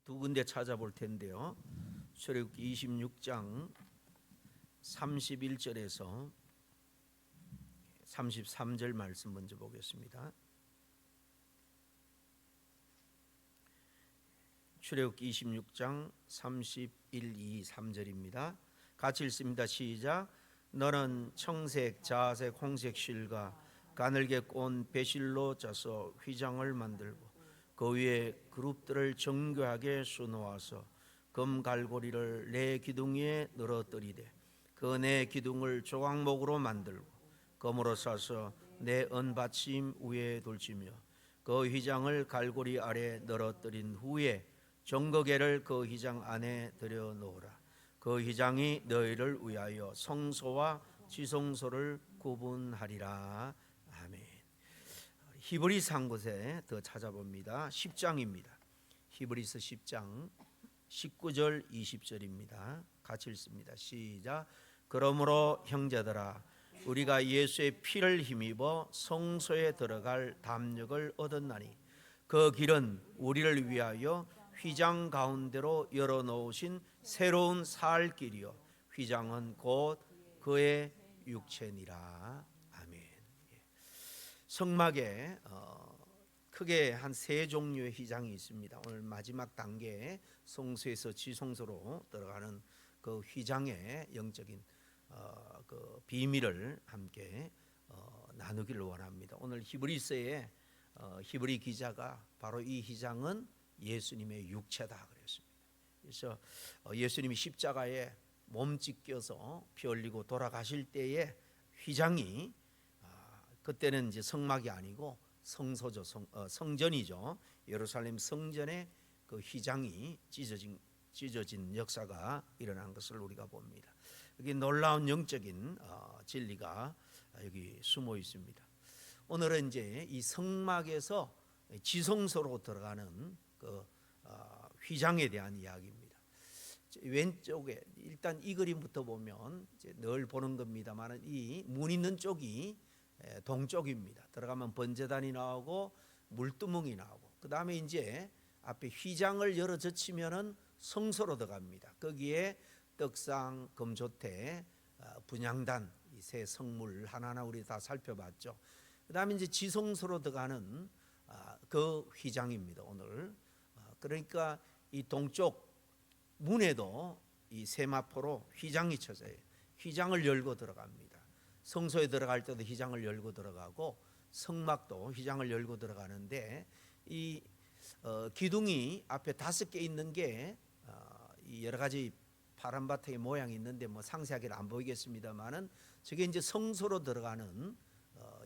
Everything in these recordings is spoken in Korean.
두 군데 찾아볼 텐데요. 출애굽기 26장 31절에서 33절 말씀 먼저 보겠습니다. 출애굽기 26장 31, 2, 3절입니다. 같이 읽습니다. 시작. 너는 청색, 자색, 홍색 실과 가늘게 꼰 배실로 짜서 휘장을 만들고 그 위에 그룹들을 정교하게 수놓아서 금 갈고리를 네 기둥 위에 늘어뜨리되 그 네 기둥을 조각목으로 만들고 금으로 싸서 네 은받침 위에 돌치며 그 휘장을 갈고리 아래 늘어뜨린 후에 정거개를 그 휘장 안에 들여 놓으라. 그 휘장이 너희를 위하여 성소와 지성소를 구분하리라. 아멘. 히브리서 한 곳에 더 찾아봅니다. 10장입니다. 히브리서 10장 19절 20절입니다. 같이 읽습니다. 시작. 그러므로 형제들아 우리가 예수의 피를 힘입어 성소에 들어갈 담력을 얻었나니 그 길은 우리를 위하여 휘장 가운데로 열어놓으신 새로운 살 길이요 휘장은 곧 그의 육체니라. 아멘. 성막에 크게 한 세 종류의 휘장이 있습니다. 오늘 마지막 단계에 성소에서 지성소로 들어가는 그 휘장의 영적인 그 비밀을 함께 나누기를 원합니다. 오늘 히브리서에 히브리 기자가 바로 이 휘장은 예수님의 육체다 그랬습니다. 그래서 예수님이 십자가에 몸짓 껴서 피 흘리고 돌아가실 때의 휘장이 그때는 이제 성막이 아니고 성소죠, 성전이죠. 예루살렘 성전의 그 휘장이 찢어진 역사가 일어난 것을 우리가 봅니다. 여기 놀라운 영적인 진리가 여기 숨어 있습니다. 오늘은 이제 이 성막에서 지성소로 들어가는 그 휘장에 대한 이야기입니다. 왼쪽에 일단 이 그림부터 보면 이제 늘 보는 겁니다만 이 문 있는 쪽이 동쪽입니다. 들어가면 번제단이 나오고 물두멍이 나오고 그 다음에 이제 앞에 휘장을 열어 젖히면은 성소로 들어갑니다. 거기에 떡상, 금조태, 분향단 이 세 성물 하나하나 우리 다 살펴봤죠. 그 다음에 이제 지성소로 들어가는 그 휘장입니다. 오늘 그러니까 이 동쪽 문에도 이 세마포로 휘장이 쳐져요. 휘장을 열고 들어갑니다. 성소에 들어갈 때도 휘장을 열고 들어가고 성막도 휘장을 열고 들어가는데 이 기둥이 앞에 5개 있는 게 여러 가지 파란 바탕의 모양이 있는데 뭐 상세하게는 안 보이겠습니다만은 저게 이제 성소로 들어가는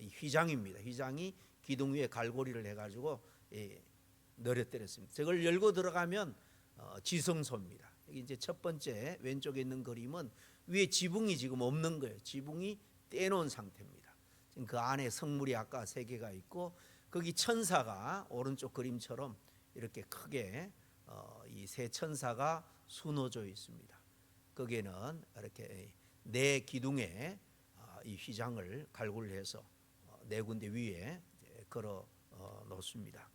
이 휘장입니다. 휘장이 기둥 위에 갈고리를 해가지고 늘어뜨렸습니다. 저걸 열고 들어가면 지성소입니다. 여기 이제 첫 번째 왼쪽에 있는 그림은 위에 지붕이 지금 없는 거예요. 지붕이 떼놓은 상태입니다. 지금 그 안에 성물이 아까 3개가 있고 거기 천사가 오른쪽 그림처럼 이렇게 크게 이 세 천사가 수놓져 있습니다. 거기에는 이렇게 네 기둥에 이 휘장을 갈고리를 해서 네 군데 위에 걸어 놓습니다.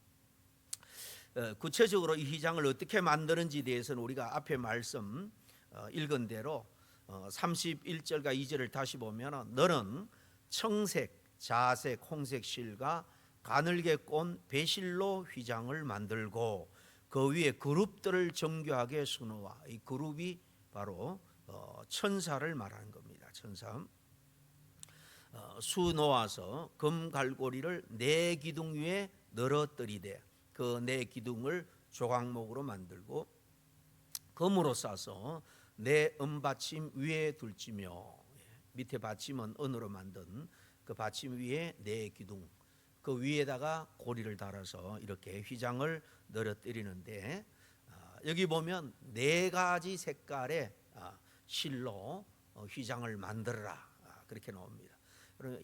구체적으로 이 휘장을 어떻게 만드는지에 대해서는 우리가 앞에 말씀 읽은 대로 31절과 2절을 다시 보면 너는 청색, 자색, 홍색 실과 가늘게 꼰 배실로 휘장을 만들고 그 위에 그룹들을 정교하게 수놓아. 이 그룹이 바로 천사를 말하는 겁니다. 천사 수놓아서 금 갈고리를 네 기둥 위에 늘어뜨리되 그 네 기둥을 조각목으로 만들고 금으로 싸서 네 은받침 위에 둘지며 밑에 받침은 은으로 만든 그 받침 위에 네 기둥 그 위에다가 고리를 달아서 이렇게 휘장을 늘어뜨리는데 여기 보면 4가지 색깔의 실로 휘장을 만들어라 그렇게 나옵니다.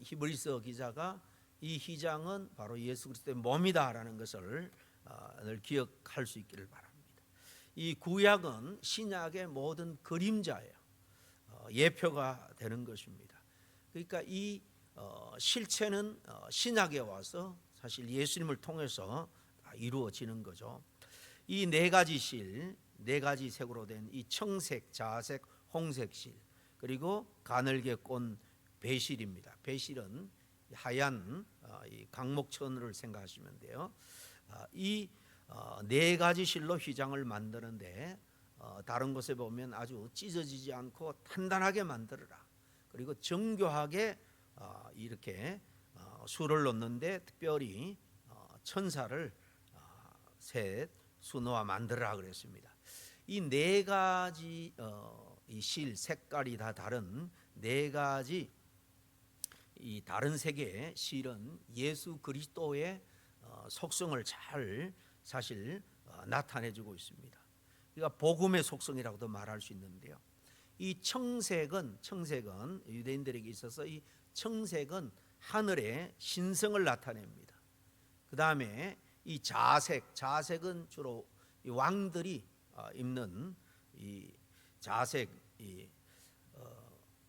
히브리서 기자가 이 휘장은 바로 예수 그리스도의 몸이다라는 것을 늘 기억할 수 있기를 바랍니다. 이 구약은 신약의 모든 그림자예요. 예표가 되는 것입니다. 그러니까 이 실체는 신약에 와서 사실 예수님을 통해서 이루어지는 거죠. 이 네 가지 실, 네 가지 색으로 된 이 청색, 자색, 홍색 실, 그리고 가늘게 꼰 배실입니다. 배실은 하얀 이 강목천을 생각하시면 돼요. 이 네 가지 실로 휘장을 만드는데 다른 곳에 보면 아주 찢어지지 않고 단단하게 만들어라. 그리고 정교하게 이렇게 수를 놓는데 특별히 천사를 셋 수놓아 만들어라 그랬습니다. 이 네 가지 이 실 색깔이 다 다른 네 가지 이 다른 색의 실은 예수 그리스도의 속성을 잘 사실 나타내주고 있습니다. 그러니까 복음의 속성이라고도 말할 수 있는데요. 이 청색은 유대인들에게 있어서 이 청색은 하늘의 신성을 나타냅니다. 그 다음에 이 자색은 주로 이 왕들이 입는 이 자색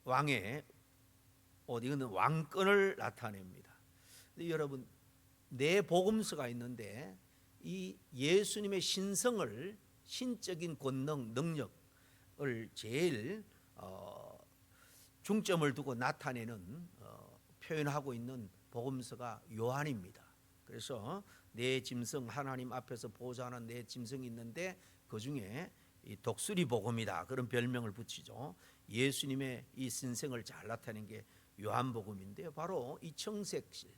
왕의 옷, 이거는 왕권을 나타냅니다. 여러분, 네 복음서가 있는데 이 예수님의 신성을, 신적인 권능, 능력을 제일 중점을 두고 나타내는 표현하고 있는 복음서가 요한입니다. 그래서 네 짐승, 하나님 앞에서 보좌하는 네 짐승이 있는데 그 중에 이 독수리 복음이다, 그런 별명을 붙이죠. 예수님의 이 신성을 잘 나타낸 게 요한복음인데요. 바로 이 청색실,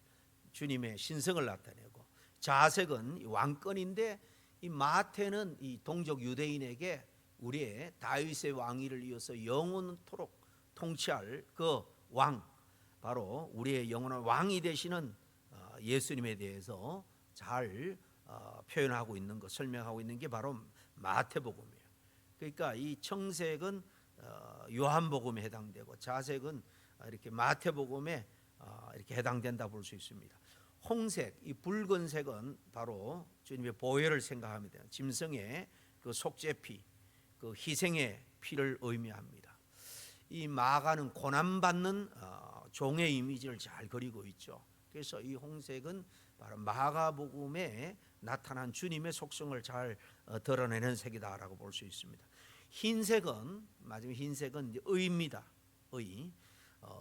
주님의 신성을 나타내고, 자색은 왕권인데 이 마태는 이 동족 유대인에게 우리의 다윗의 왕위를 이어서 영원토록 통치할 그 왕, 바로 우리의 영원한 왕이 되시는 예수님에 대해서 잘 표현하고 있는 것, 설명하고 있는 게 바로 마태복음이에요. 그러니까 이 청색은 요한복음에 해당되고, 자색은 이렇게 마태복음에 이렇게 해당된다 볼 수 있습니다. 홍색, 이 붉은색은 바로 주님의 보혈을 생각합니다. 짐승의 그 속죄피, 그 희생의 피를 의미합니다. 이 마가는 고난받는 종의 이미지를 잘 그리고 있죠. 그래서 이 홍색은 바로 마가복음에 나타난 주님의 속성을 잘 드러내는 색이다라고 볼 수 있습니다. 흰색은, 마지막 흰색은 의입니다. 의.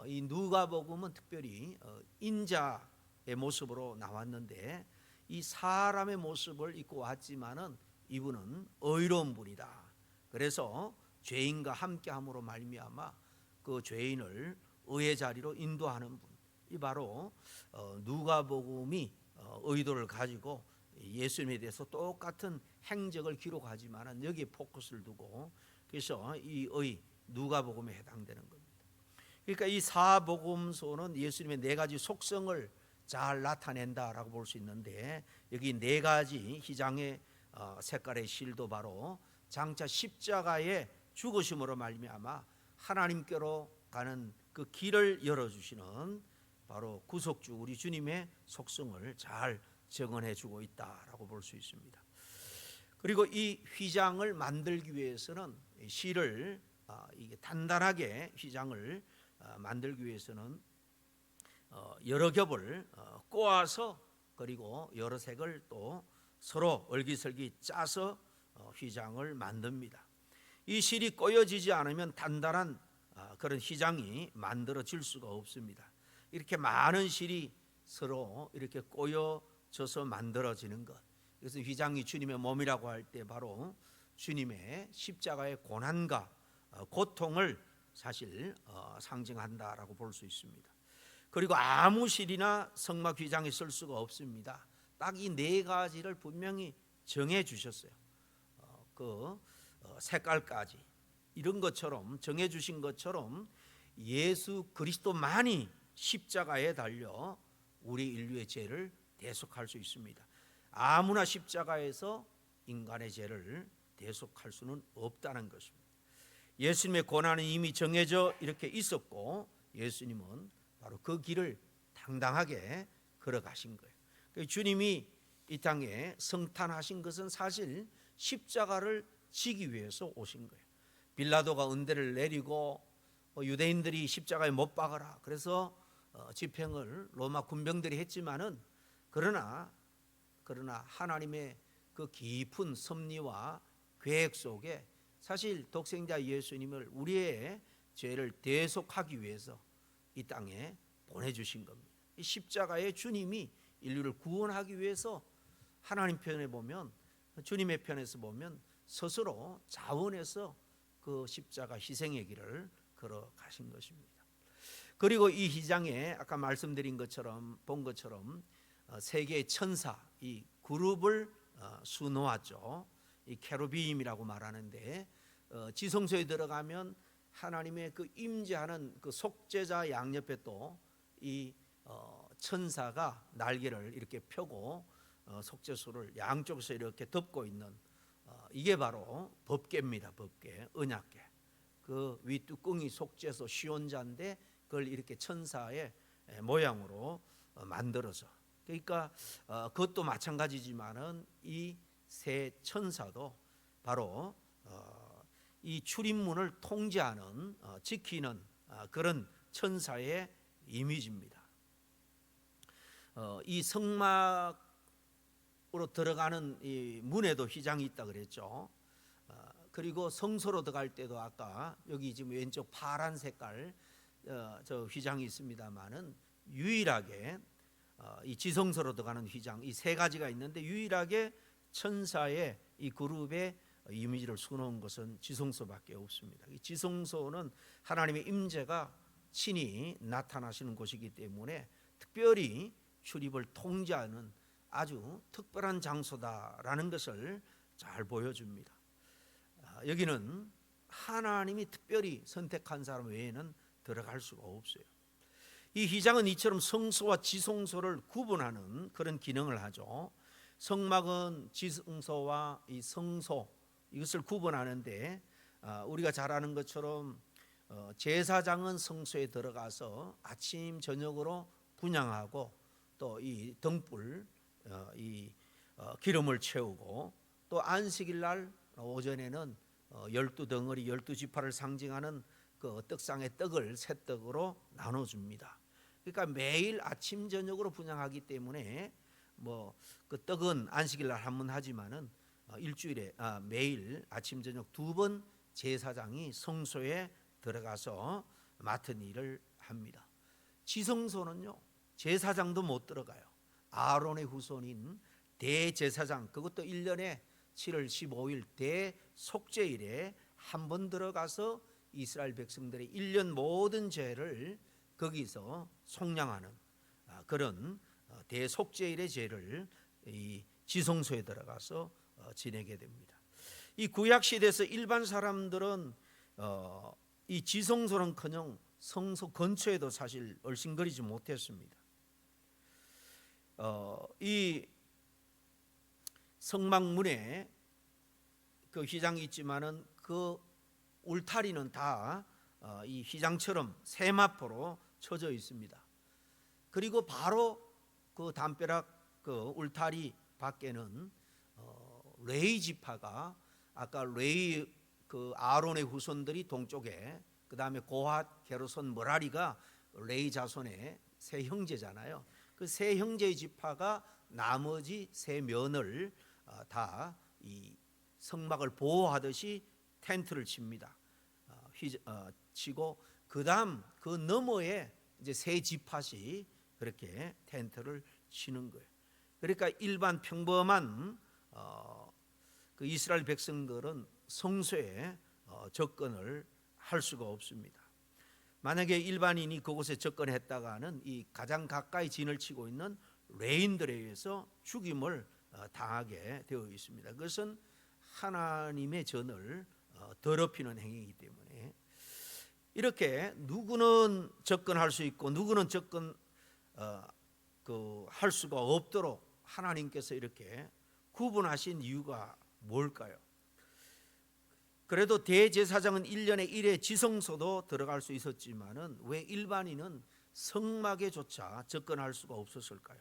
이 누가복음은 특별히 인자의 모습으로 나왔는데 이 사람의 모습을 입고 왔지만은 이분은 의로운 분이다. 그래서 죄인과 함께함으로 말미암아 그 죄인을 의의 자리로 인도하는 분, 이 바로 누가복음이 의도를 가지고 예수님에 대해서 똑같은 행적을 기록하지만은 여기에 포커스를 두고, 그래서 이 누가복음에 해당되는 겁니다. 그러니까 이 사복음서는 예수님의 네 가지 속성을 잘 나타낸다라고 볼 수 있는데, 여기 네 가지 휘장의 색깔의 실도 바로 장차 십자가의 죽으심으로 말미암아 하나님께로 가는 그 길을 열어주시는 바로 구속주 우리 주님의 속성을 잘 증언해 주고 있다라고 볼 수 있습니다. 그리고 이 휘장을 만들기 위해서는 실을 이게 단단하게 휘장을 만들기 위해서는 여러 겹을 꼬아서, 그리고 여러 색을 또 서로 얼기설기 짜서 휘장을 만듭니다. 이 실이 꼬여지지 않으면 단단한 그런 휘장이 만들어질 수가 없습니다. 이렇게 많은 실이 서로 이렇게 꼬여져서 만들어지는 것, 그래서 휘장이 주님의 몸이라고 할 때 바로 주님의 십자가의 고난과 고통을 사실 상징한다라고 볼 수 있습니다. 그리고 아무 실이나 성막 휘장에 쓸 수가 없습니다. 딱 이 네 가지를 분명히 정해 주셨어요. 그 색깔까지 이런 것처럼 정해 주신 것처럼 예수 그리스도만이 십자가에 달려 우리 인류의 죄를 대속할 수 있습니다. 아무나 십자가에서 인간의 죄를 대속할 수는 없다는 것입니다. 예수님의 고난은 이미 정해져 이렇게 있었고, 예수님은 바로 그 길을 당당하게 걸어가신 거예요. 주님이 이 땅에 성탄하신 것은 사실 십자가를 지기 위해서 오신 거예요. 빌라도가 은대를 내리고 유대인들이 십자가에 못 박아라, 그래서 집행을 로마 군병들이 했지만은 그러나 하나님의 그 깊은 섭리와 계획 속에 사실 독생자 예수님을 우리의 죄를 대속하기 위해서 이 땅에 보내주신 겁니다. 이 십자가의 주님이 인류를 구원하기 위해서 하나님 편에 보면, 주님의 편에서 보면 스스로 자원해서 그 십자가 희생의 길을 걸어가신 것입니다. 그리고 이 휘장에 아까 말씀드린 것처럼 본 것처럼 세 개의 천사 이 그룹을 수놓았죠. 이 케루빔이라고 말하는데 지성소에 들어가면 하나님의 그 임재하는 그 속죄자 양옆에 또 이 천사가 날개를 이렇게 펴고 속죄소를 양쪽에서 이렇게 덮고 있는 이게 바로 법궤입니다. 법궤, 언약궤. 그 윗뚜껑이 속죄소 시온자인데 그걸 이렇게 천사의 모양으로 만들어서, 그러니까 그것도 마찬가지지만은 이 세 천사도 바로 이 출입문을 통제하는 지키는 그런 천사의 이미지입니다. 이 성막으로 들어가는 이 문에도 휘장이 있다 그랬죠. 그리고 성소로 들어갈 때도 아까 여기 지금 왼쪽 파란 색깔 저 휘장이 있습니다만은 유일하게 이 지성소로 들어가는 휘장 이 세 가지가 있는데 유일하게 천사의 이 그룹의 이미지를 수놓은 것은 지성소밖에 없습니다. 이 지성소는 하나님의 임재가 친히 나타나시는 곳이기 때문에 특별히 출입을 통제하는 아주 특별한 장소다라는 것을 잘 보여줍니다. 여기는 하나님이 특별히 선택한 사람 외에는 들어갈 수가 없어요. 이 휘장은 이처럼 성소와 지성소를 구분하는 그런 기능을 하죠. 성막은 지성소와 이 성소 이것을 구분하는데 우리가 잘 아는 것처럼 제사장은 성소에 들어가서 아침 저녁으로 분향하고 또 이 등불 이 기름을 채우고 또 안식일 날 오전에는 12덩어리 12지파를 상징하는 그 떡상의 떡을 새떡으로 나눠줍니다. 그러니까 매일 아침 저녁으로 분향하기 때문에 뭐 그 떡은 안식일 날 한 번 하지만은 일주일에 매일 아침 저녁 두 번 제사장이 성소에 들어가서 맡은 일을 합니다. 지성소는요 제사장도 못 들어가요. 아론의 후손인 대제사장 그것도 1년에 7월 15일 대속죄일에 한 번 들어가서 이스라엘 백성들의 1년 모든 죄를 거기서 속량하는 그런 대속죄일의 죄를 이 지성소에 들어가서 지내게 됩니다. 이 구약 시대에서 일반 사람들은 이 지성소는커녕 성소 근처에도 사실 얼씬거리지 못했습니다. 이 성막문에 그 휘장이 있지만은 그 울타리는 다 이 휘장처럼 세마포로 쳐져 있습니다. 그리고 바로 그 담벼락 그 울타리 밖에는 레위 지파가 아까 레위 그 아론의 후손들이 동쪽에 그 다음에 고핫, 게르손, 머라리가 레위 자손의 세 형제잖아요. 그 세 형제의 지파가 나머지 세 면을 다 이 성막을 보호하듯이 텐트를 칩니다. 치고 그다음 그 너머에 이제 세 지파씩 그렇게 텐트를 치는 거예요. 그러니까 일반 평범한 그 이스라엘 백성들은 성소에 접근을 할 수가 없습니다. 만약에 일반인이 그곳에 접근했다가는 이 가장 가까이 진을 치고 있는 레인들에 의해서 죽임을 당하게 되어 있습니다. 그것은 하나님의 전을 더럽히는 행위이기 때문에 이렇게 누구는 접근할 수 있고 누구는 접근 할 수가 없도록 하나님께서 이렇게 구분하신 이유가 뭘까요? 그래도 대제사장은 1년에 1회 지성소도 들어갈 수 있었지만은 왜 일반인은 성막에조차 접근할 수가 없었을까요?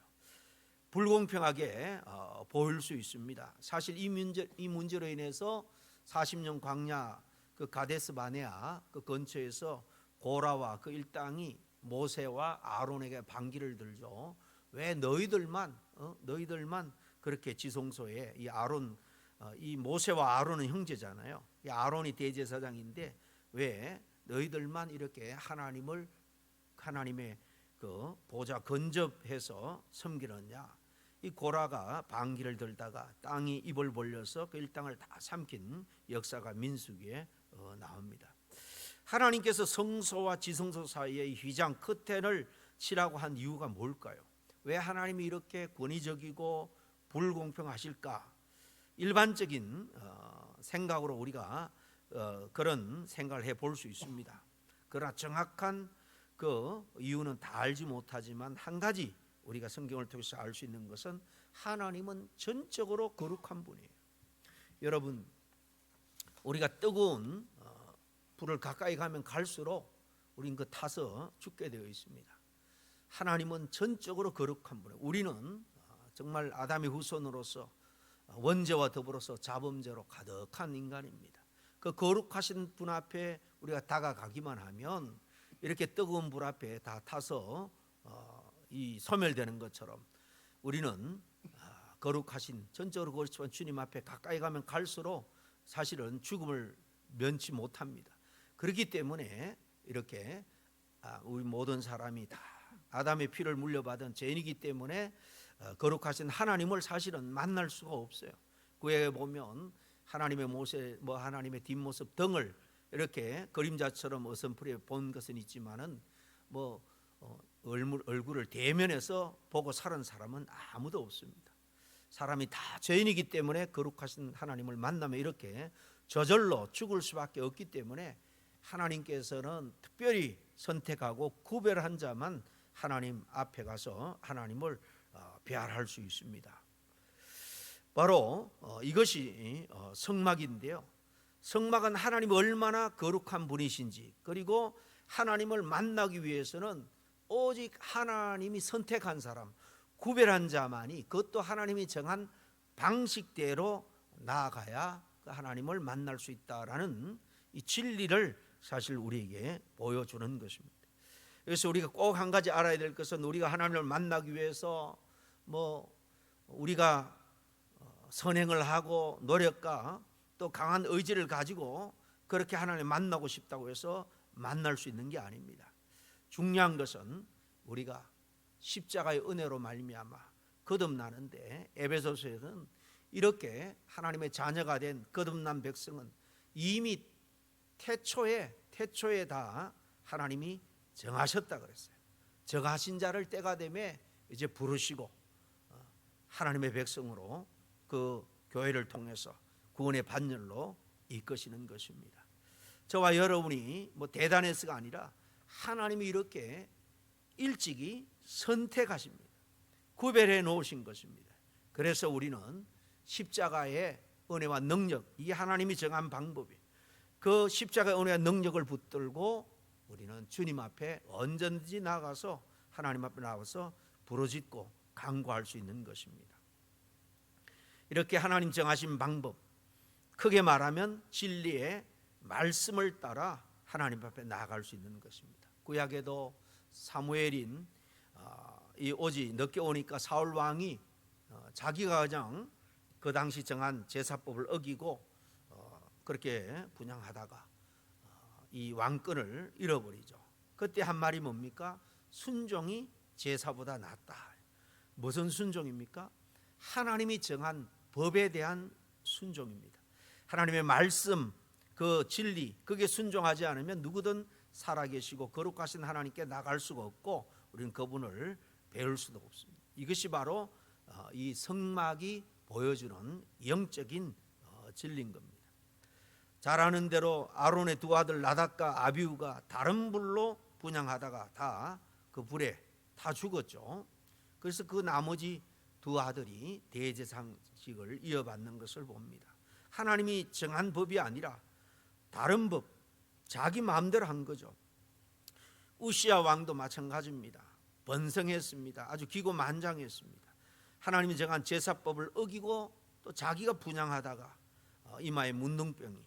불공평하게 보일 수 있습니다. 사실 이 문제로 인해서 40년 광야 그 가데스 바네아 그 근처에서 고라와 그 일당이 모세와 아론에게 반기를 들죠. 왜 너희들만 그렇게 지성소에 이 아론, 이 모세와 아론은 형제잖아요. 이 아론이 대제사장인데 왜 너희들만 이렇게 하나님의 그 보좌 근접해서 섬기느냐? 이 고라가 방귀를 들다가 땅이 입을 벌려서 그 일당을 다 삼킨 역사가 민수기에 나옵니다. 하나님께서 성소와 지성소 사이의 휘장 커튼을 치라고 한 이유가 뭘까요? 왜 하나님이 이렇게 권위적이고 불공평하실까? 일반적인 생각으로 우리가 그런 생각을 해볼 수 있습니다. 그러나 정확한 그 이유는 다 알지 못하지만 한 가지 우리가 성경을 통해서 알 수 있는 것은 하나님은 전적으로 거룩한 분이에요. 여러분, 우리가 뜨거운 불을 가까이 가면 갈수록 우린 그 타서 죽게 되어 있습니다. 하나님은 전적으로 거룩한 분이에요. 우리는 정말 아담의 후손으로서 원죄와 더불어서 자범죄로 가득한 인간입니다. 그 거룩하신 분 앞에 우리가 다가가기만 하면 이렇게 뜨거운 불 앞에 다 타서 이 소멸되는 것처럼 우리는 거룩하신 전적으로 거룩한 주님 앞에 가까이 가면 갈수록 사실은 죽음을 면치 못합니다. 그렇기 때문에 이렇게 우리 모든 사람이 다 아담의 피를 물려받은 죄인이기 때문에 거룩하신 하나님을 사실은 만날 수가 없어요. 구약에 보면 하나님의 하나님의 뒷모습 등을 이렇게 그림자처럼 어선풀이에 본 것은 있지만은 얼굴을 대면해서 보고 살은 사람은 아무도 없습니다. 사람이 다 죄인이기 때문에 거룩하신 하나님을 만나면 이렇게 저절로 죽을 수밖에 없기 때문에 하나님께서는 특별히 선택하고 구별한 자만 하나님 앞에 가서 하나님을 배알할 수 있습니다. 바로 이것이 성막인데요. 성막은 하나님이 얼마나 거룩한 분이신지, 그리고 하나님을 만나기 위해서는 오직 하나님이 선택한 사람, 구별한 자만이, 그것도 하나님이 정한 방식대로 나아가야 하나님을 만날 수 있다라는 이 진리를 사실 우리에게 보여주는 것입니다. 그래서 우리가 꼭 한 가지 알아야 될 것은, 우리가 하나님을 만나기 위해서 우리가 선행을 하고 노력과 또 강한 의지를 가지고 그렇게 하나님을 만나고 싶다고 해서 만날 수 있는 게 아닙니다. 중요한 것은 우리가 십자가의 은혜로 말미암아 거듭나는데, 에베소서에는 이렇게 하나님의 자녀가 된 거듭난 백성은 이미 태초에 다 하나님이 정하셨다 그랬어요. 정하신 자를 때가 되면 이제 부르시고 하나님의 백성으로 그 교회를 통해서 구원의 반열로 이끄시는 것입니다. 저와 여러분이 대단해서가 아니라 하나님이 이렇게 일찍이 선택하십니다. 구별해 놓으신 것입니다. 그래서 우리는 십자가의 은혜와 능력, 이 하나님이 정한 방법이, 그 십자가의 은혜와 능력을 붙들고 우리는 주님 앞에 언제든지 나가서 하나님 앞에 나와서 부르짖고 간구할 수 있는 것입니다. 이렇게 하나님 정하신 방법, 크게 말하면 진리의 말씀을 따라 하나님 앞에 나아갈 수 있는 것입니다. 구약에도 사무엘인 이 오지 늦게 오니까 사울 왕이 자기가 그냥 그 당시 정한 제사법을 어기고 그렇게 분향하다가 이 왕권을 잃어버리죠. 그때 한 말이 뭡니까? 순종이 제사보다 낫다. 무슨 순종입니까? 하나님이 정한 법에 대한 순종입니다. 하나님의 말씀, 그 진리, 그게 순종하지 않으면 누구든 살아계시고 거룩하신 하나님께 나갈 수가 없고 우리는 그분을 배울 수도 없습니다. 이것이 바로 이 성막이 보여주는 영적인 진리인 겁니다. 잘 아는 대로 아론의 두 아들 나답과 아비후가 다른 불로 분향하다가 다 그 불에 다 죽었죠. 그래서 그 나머지 두 아들이 대제사장직을 이어받는 것을 봅니다. 하나님이 정한 법이 아니라 다른 법, 자기 마음대로 한 거죠. 우시야 왕도 마찬가지입니다. 번성했습니다. 아주 기고만장했습니다. 하나님이 정한 제사법을 어기고 또 자기가 분향하다가 이마에 문둥병이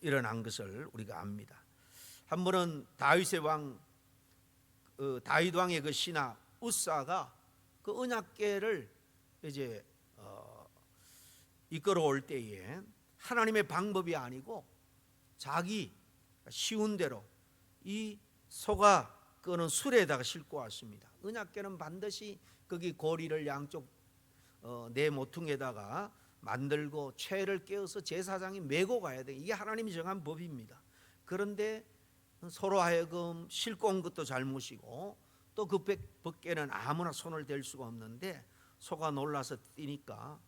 일어난 것을 우리가 압니다. 한 번은 다윗의 왕, 다윗 왕의 그 신하 우사가 그 언약궤를 이제 이끌어올 때에 하나님의 방법이 아니고 자기 쉬운 대로 이 소가 끄는 수레에다가 싣고 왔습니다. 언약궤는 반드시 거기 고리를 양쪽 네 모퉁에다가 만들고 채를 깨어서 제사장이 메고 가야 돼. 이게 하나님이 정한 법입니다. 그런데 서로 하여금 싣고 온 것도 잘못이고 또 그 벗개는 아무나 손을 댈 수가 없는데 소가 놀라서 뛰니까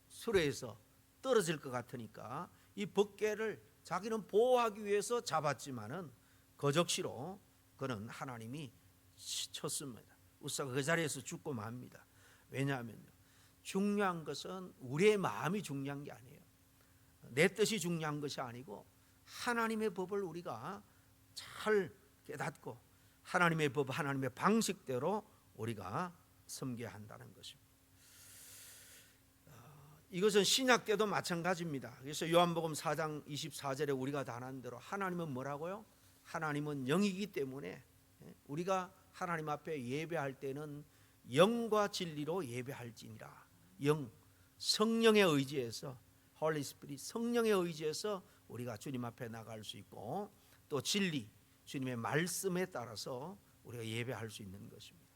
수레에서 떨어질 것 같으니까 이 벗개를 자기는 보호하기 위해서 잡았지만은 거적시로 그는 하나님이 쳤습니다. 우사가 그 자리에서 죽고 맙니다. 왜냐하면요, 중요한 것은 우리의 마음이 중요한 게 아니에요. 내 뜻이 중요한 것이 아니고 하나님의 법을 우리가 잘 깨닫고 하나님의 법, 하나님의 방식대로 우리가 섬겨야 한다는 것입니다. 이것은 신약 때도 마찬가지입니다. 그래서 요한복음 4장 24절에 우리가 다 아는 대로 하나님은 뭐라고요? 하나님은 영이기 때문에 우리가 하나님 앞에 예배할 때는 영과 진리로 예배할지니라. 영, 성령의 의지에서, Holy Spirit, 성령의 의지에서 우리가 주님 앞에 나갈 수 있고 또 진리, 주님의 말씀에 따라서 우리가 예배할 수 있는 것입니다.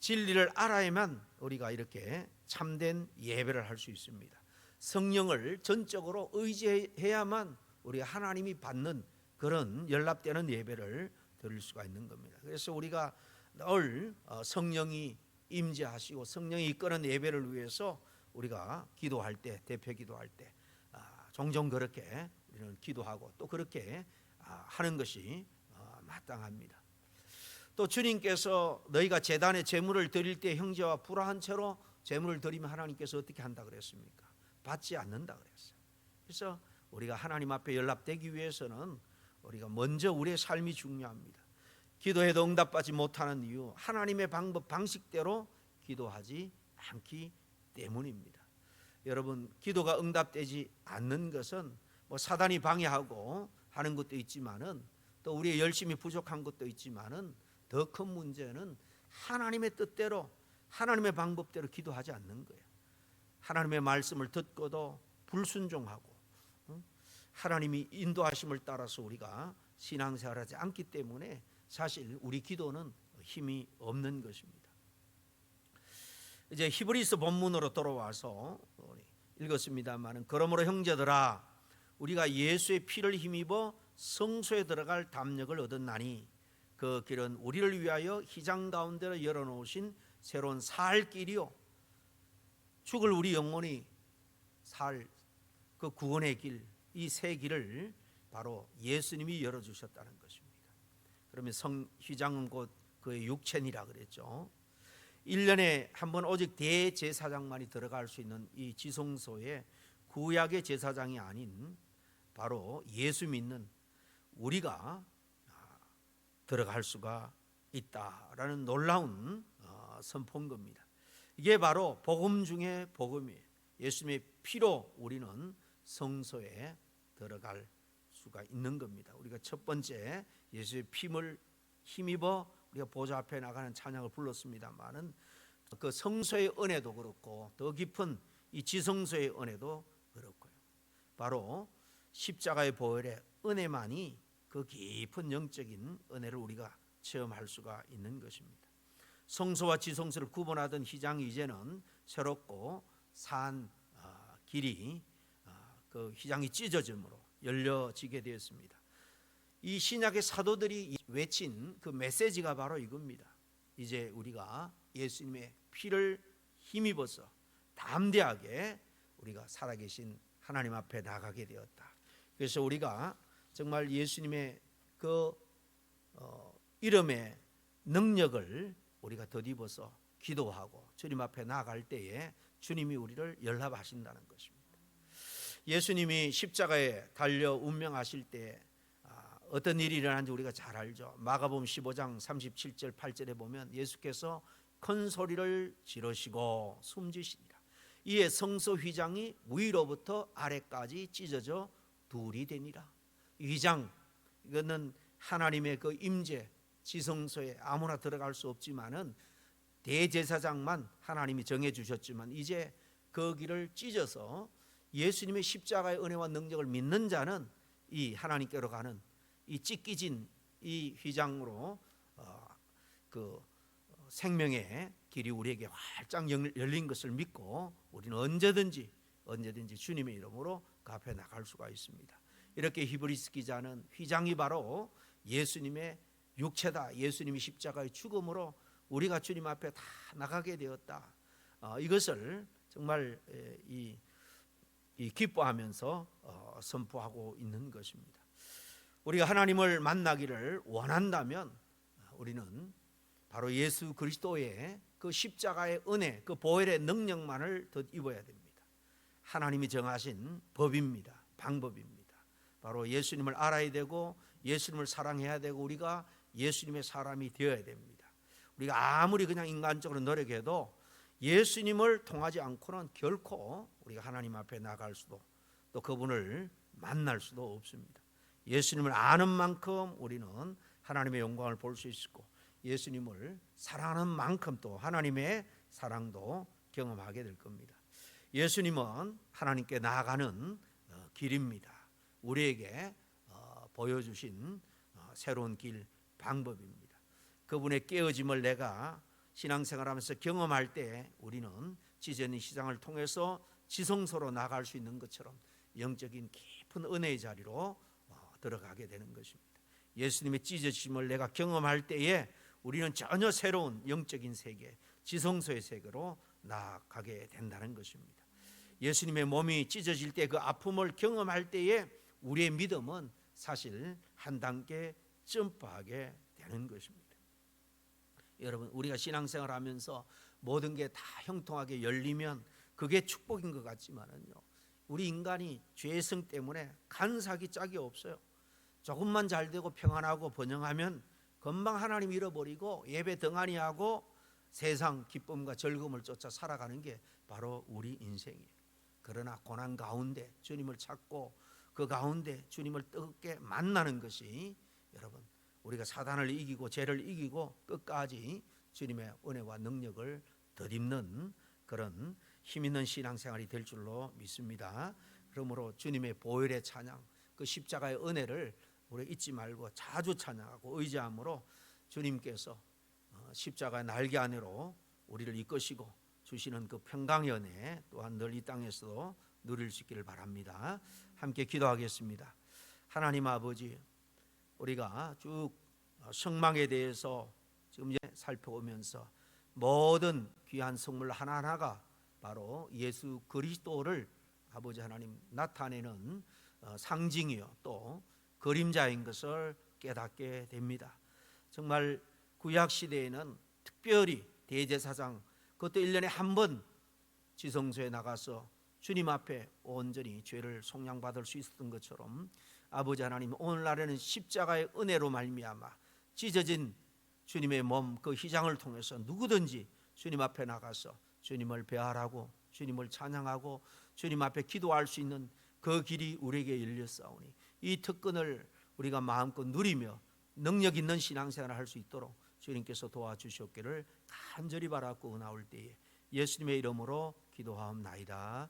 진리를 알아야만 우리가 이렇게 참된 예배를 할 수 있습니다. 성령을 전적으로 의지해야만 우리가 하나님이 받는 그런 연락되는 예배를 드릴 수가 있는 겁니다. 그래서 우리가 늘 성령이 임재하시고 성령이 이끄는 예배를 위해서 우리가 기도할 때, 대표 기도할 때 종종 그렇게 우리는 기도하고 또 그렇게 하는 것이 마땅합니다. 또 주님께서 너희가 제단에 제물을 드릴 때 형제와 불화한 채로 제물을 드리면 하나님께서 어떻게 한다 그랬습니까? 받지 않는다 그랬어요. 그래서 우리가 하나님 앞에 연락되기 위해서는 우리가 먼저 우리의 삶이 중요합니다. 기도해도 응답받지 못하는 이유, 하나님의 방법, 방식대로 기도하지 않기 때문입니다. 여러분, 기도가 응답되지 않는 것은 사단이 방해하고 하는 것도 있지만은 또 우리의 열심이 부족한 것도 있지만은 더 큰 문제는 하나님의 뜻대로 하나님의 방법대로 기도하지 않는 거예요. 하나님의 말씀을 듣고도 불순종하고 하나님이 인도하심을 따라서 우리가 신앙생활하지 않기 때문에 사실 우리 기도는 힘이 없는 것입니다. 이제 히브리서 본문으로 돌아와서 읽었습니다마는 그러므로 형제들아 우리가 예수의 피를 힘입어 성소에 들어갈 담력을 얻었나니 그 길은 우리를 위하여 휘장 가운데로 열어놓으신 새로운 살 길이요 죽을 우리 영혼이 살 그 구원의 길, 이 새 길을 바로 예수님이 열어주셨다는 것입니다. 그러면 휘장은 곧 그의 육체니라 그랬죠. 1년에 한 번 오직 대제사장만이 들어갈 수 있는 이 지성소에 구약의 제사장이 아닌 바로 예수 믿는 우리가 들어갈 수가 있다라는 놀라운 선포인 겁니다. 이게 바로 복음 중에 복음이에요. 예수님의 피로 우리는 성소에 들어갈 수가 있는 겁니다. 우리가 첫 번째 예수의 피를 힘입어 우리가 보좌 앞에 나가는 찬양을 불렀습니다만은 그 성소의 은혜도 그렇고 더 깊은 이 지성소의 은혜도 그렇고요. 바로 십자가의 보혈의 은혜만이 그 깊은 영적인 은혜를 우리가 체험할 수가 있는 것입니다. 성소와 지성소를 구분하던 휘장이 이제는 새롭고 산 길이 그 휘장이 찢어짐으로 열려지게 되었습니다. 이 신약의 사도들이 외친 그 메시지가 바로 이겁니다. 이제 우리가 예수님의 피를 힘입어서 담대하게 우리가 살아계신 하나님 앞에 나가게 되었다. 그래서 우리가 정말 예수님의 그 이름의 능력을 우리가 덧입어서 기도하고 주님 앞에 나아갈 때에 주님이 우리를 연합하신다는 것입니다. 예수님이 십자가에 달려 운명하실 때 어떤 일이 일어났는지 우리가 잘 알죠. 마가복음 15장 37절 8절에 보면 예수께서 큰 소리를 지르시고 숨지시니라. 이에 성소 휘장이 위로부터 아래까지 찢어져 둘이 되니라. 휘장, 이거는 하나님의 그 임재, 지성소에 아무나 들어갈 수 없지만은 대제사장만 하나님이 정해 주셨지만 이제 그 길을 찢어서 예수님의 십자가의 은혜와 능력을 믿는 자는 이 하나님께로 가는 이 찢기진 이 휘장으로 그 생명의 길이 우리에게 활짝 열린 것을 믿고 우리는 언제든지 주님의 이름으로 그 앞에 나갈 수가 있습니다. 이렇게 히브리스 기자는 휘장이 바로 예수님의 육체다, 예수님이 십자가의 죽음으로 우리가 주님 앞에 다 나가게 되었다, 이것을 정말 기뻐하면서 선포하고 있는 것입니다. 우리가 하나님을 만나기를 원한다면 우리는 바로 예수 그리스도의 그 십자가의 은혜, 그 보혈의 능력만을 덧입어야 됩니다. 하나님이 정하신 법입니다. 방법입니다. 바로 예수님을 알아야 되고 예수님을 사랑해야 되고 우리가 예수님의 사람이 되어야 됩니다. 우리가 아무리 그냥 인간적으로 노력해도 예수님을 통하지 않고는 결코 우리가 하나님 앞에 나갈 수도 또 그분을 만날 수도 없습니다. 예수님을 아는 만큼 우리는 하나님의 영광을 볼 수 있고 예수님을 사랑하는 만큼 또 하나님의 사랑도 경험하게 될 겁니다. 예수님은 하나님께 나아가는 길입니다. 우리에게 보여주신 새로운 길, 방법입니다. 그분의 깨어짐을 내가 신앙생활하면서 경험할 때 우리는 찢어진 시장을 통해서 지성소로 나갈 수 있는 것처럼 영적인 깊은 은혜의 자리로 들어가게 되는 것입니다. 예수님의 찢어짐을 내가 경험할 때에 우리는 전혀 새로운 영적인 세계, 지성소의 세계로 나아가게 된다는 것입니다. 예수님의 몸이 찢어질 때 그 아픔을 경험할 때에 우리의 믿음은 사실 한 단계 점프하게 되는 것입니다. 여러분, 우리가 신앙생활 하면서 모든 게 다 형통하게 열리면 그게 축복인 것 같지만은요, 우리 인간이 죄성 때문에 간사하기 짝이 없어요. 조금만 잘 되고 평안하고 번영하면 금방 하나님 잃어버리고 예배 등한히하고 세상 기쁨과 즐거움을 쫓아 살아가는 게 바로 우리 인생이에요. 그러나 고난 가운데 주님을 찾고 그 가운데 주님을 뜨겁게 만나는 것이 여러분 우리가 사단을 이기고 죄를 이기고 끝까지 주님의 은혜와 능력을 덧입는 그런 힘있는 신앙생활이 될 줄로 믿습니다. 그러므로 주님의 보혈의 찬양, 그 십자가의 은혜를 우리 잊지 말고 자주 찬양하고 의지함으로 주님께서 십자가의 날개 안으로 우리를 이끄시고 주시는 그 평강의 은혜 또한 늘 이 땅에서도 누릴 수 있기를 바랍니다. 함께 기도하겠습니다. 하나님 아버지, 우리가 쭉 성막에 대해서 지금 살펴보면서 모든 귀한 성물 하나하나가 바로 예수 그리스도를 아버지 하나님 나타내는 상징이요 또 그림자인 것을 깨닫게 됩니다. 정말 구약 시대에는 특별히 대제사장 그것도 1년에 한 번 지성소에 나가서 주님 앞에 온전히 죄를 속량받을 수 있었던 것처럼 아버지 하나님, 오늘날에는 십자가의 은혜로 말미암아 찢어진 주님의 몸 그 휘장을 통해서 누구든지 주님 앞에 나가서 주님을 배알하고 주님을 찬양하고 주님 앞에 기도할 수 있는 그 길이 우리에게 열렸사오니 이 특권을 우리가 마음껏 누리며 능력 있는 신앙생활을 할 수 있도록 주님께서 도와주시옵기를 간절히 바라고 나올 때에 예수님의 이름으로 기도하옵나이다.